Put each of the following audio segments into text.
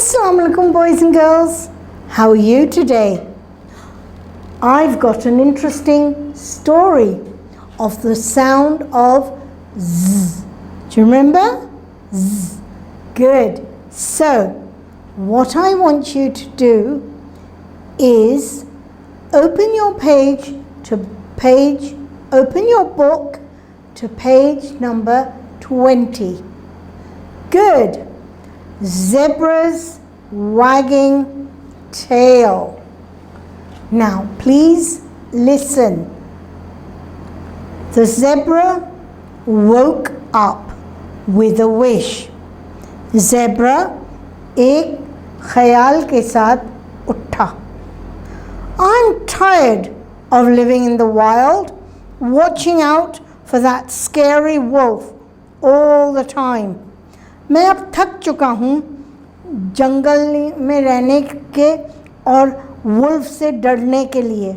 Assalamu alaikum, boys and girls. How are you today? I've got an interesting story of the sound of Z. Do you remember? Z. Good. So, what I want you to do is open your book to page number 20. Good. Zebra's wagging tail. Now, please listen. The zebra woke up with a wish. Zebra एक ख्याल के साथ उठा. I'm tired of living in the wild, watching out for that scary wolf all the time. मैं अब थक चुका हूँ जंगल में रहने के और वुल्फ से डरने के लिए.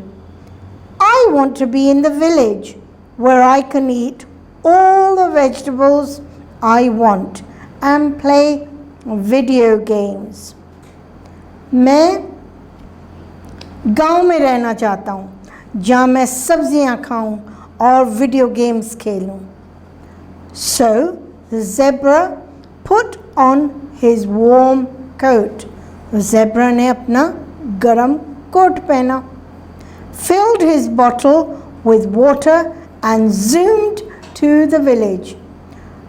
I want to be in the village where I can eat all the vegetables I want and play video games. मैं गांव में रहना चाहता हूँ जहाँ मैं सब्जियाँ खाऊं और वीडियो गेम्स खेलूं. So the zebra put on his warm coat. Zebra ने अपना गरम कोट पहना. Filled his bottle with water and zoomed to the village.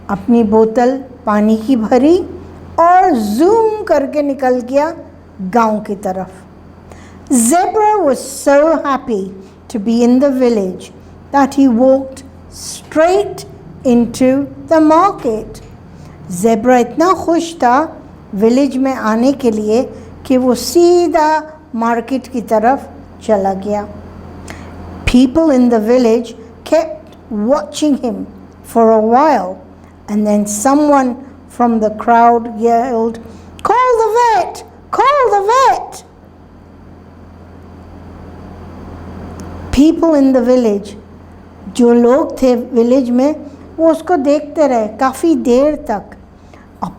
अपनी बोतल पानी की भरी और जूम करके निकल गया गांव की तरफ. Zebra was so happy to be in the village that he walked straight into the market. Zebra इतना खुश था विलेज में आने के लिए कि वो सीधा मार्केट की तरफ चला गया. People in the village kept watching him for a while, and then someone from the crowd yelled, "Call the vet! Call the vet!" People in the village, जो लोग थे विलेज में, वो उसको देखते रहे काफ़ी देर तक. और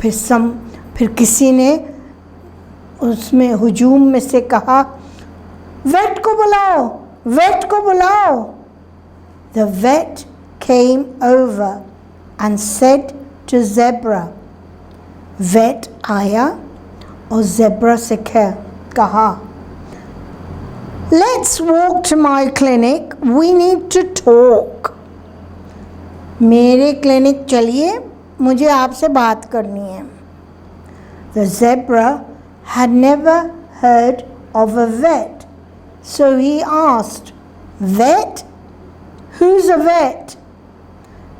फिर किसी ने उसमें हुजूम में से कहा, वेट को बुलाओ, वेट को बुलाओ. The vet came over and said to Zebra. vet आया और zebra से कहा, Let's walk to my clinic. We need to talk. मेरे क्लिनिक चलिए, मुझे आपसे बात करनी है. The zebra had never heard of a vet, so he asked, Vet? Who's a vet?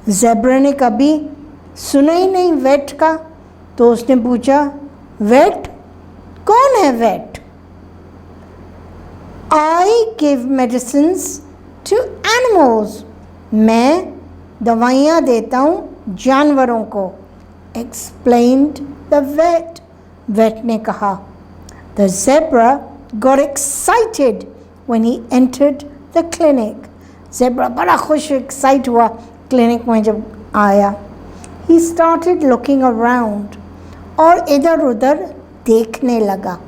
Zebra ने कभी सुना ही नहीं vet का, तो उसने पूछा, vet? कौन है vet? I give medicines to animals. मैं दवाइयाँ देता हूँ जानवरों को. Explained the vet. Vet ने कहा. The zebra got excited when he entered the clinic. Zebra बड़ा खुश excite हुआ क्लिनिक में जब आया. He started looking around और इधर उधर देखने लगा.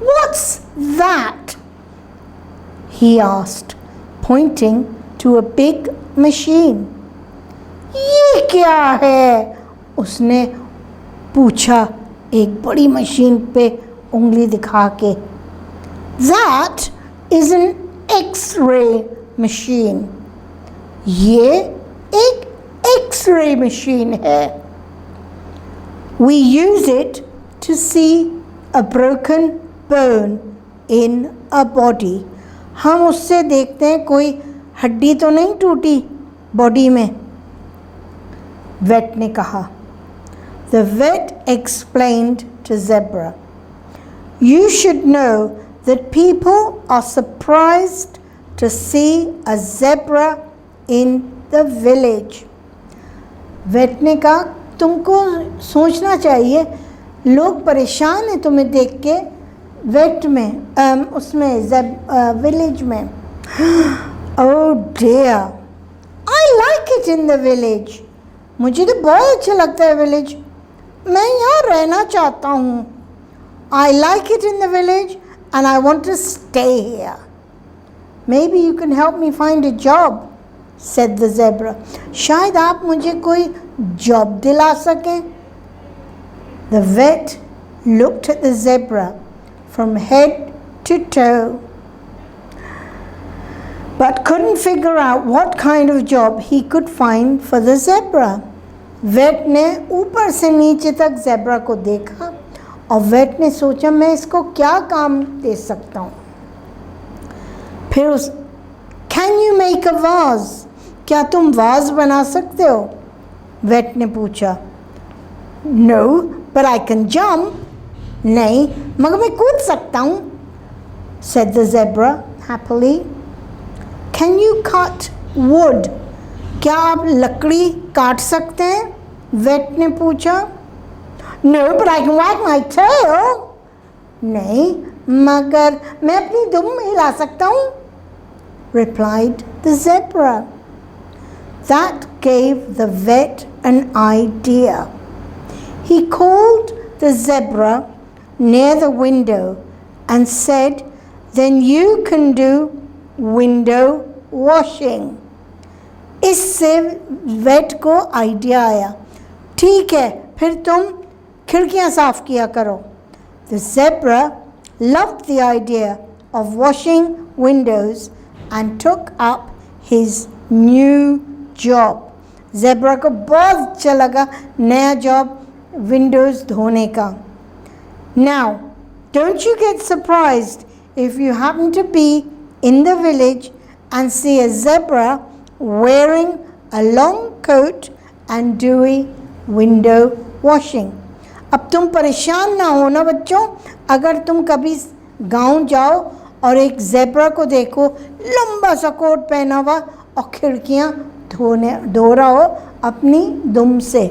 What's that? He asked, pointing to a big machine. ये क्या है? उसने पूछा एक बड़ी मशीन पे उंगली दिखा के. That is an X-ray machine. ये एक X-ray machine है. We use it to see a broken bone in a body. हम उससे देखते हैं कोई हड्डी तो नहीं टूटी बॉडी में. वेट ने कहा. The vet explained to Zebra, You should know that people are surprised to see a zebra in the village. Vet ने कहा, तुमको सोचना चाहिए लोग परेशान हैं तुम्हें देख के वेट में उसमें विलेज में. Oh dear, I like it in the village. मुझे तो बहुत अच्छा लगता है विलेज. मैं यहाँ रहना चाहता हूँ. I like it in the village and I want to stay here. Maybe you can help me find a job, said the zebra. शायद आप मुझे कोई job दिला सकें. The vet looked at the zebra from head to toe, but couldn't figure out what kind of job he could find for the zebra. Vet ने ऊपर से नीचे तक ज़ेब्रा को देखा और वेट ने सोचा मैं इसको क्या काम दे सकता हूँ. फिर उस can you make a vase, क्या तुम वाज बना सकते हो, वेट ने पूछा. No but I can jump, नहीं मगर मैं कूद सकता हूँ, said the zebra happily. Can you cut wood, क्या आप लकड़ी काट सकते हैं, वेट ने पूछा. नो बट आई कैन वैग माई टेल, नहीं मगर मैं अपनी दुम हिला सकता हूँ, replied the zebra. That gave the vet an idea. He called the zebra near the window and said, then you can do window washing. इससे वेट को आइडिया आया. ठीक है फिर तुम खिड़कियां साफ किया करो. The zebra loved the idea of washing windows and took up his new job. Zebra को बहुत अच्छा लगा नया जॉब विंडोज़ धोने का. Now, don't you get surprised if you happen to be in the village and see a zebra wearing a long coat and doing window washing. अब तुम परेशान ना होना बच्चों, अगर तुम कभी गांव जाओ और एक ज़ेब्रा को देखो लंबा सा कोट पहना हुआ और खिड़कियां धो रहा हो अपनी दुम से.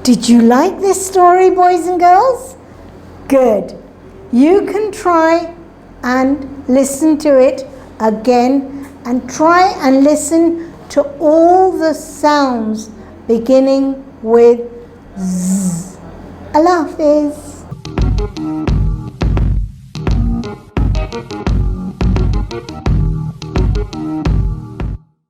Did you like this story, boys and girls? Good. You can try and listen to it again and try and listen to all the sounds beginning with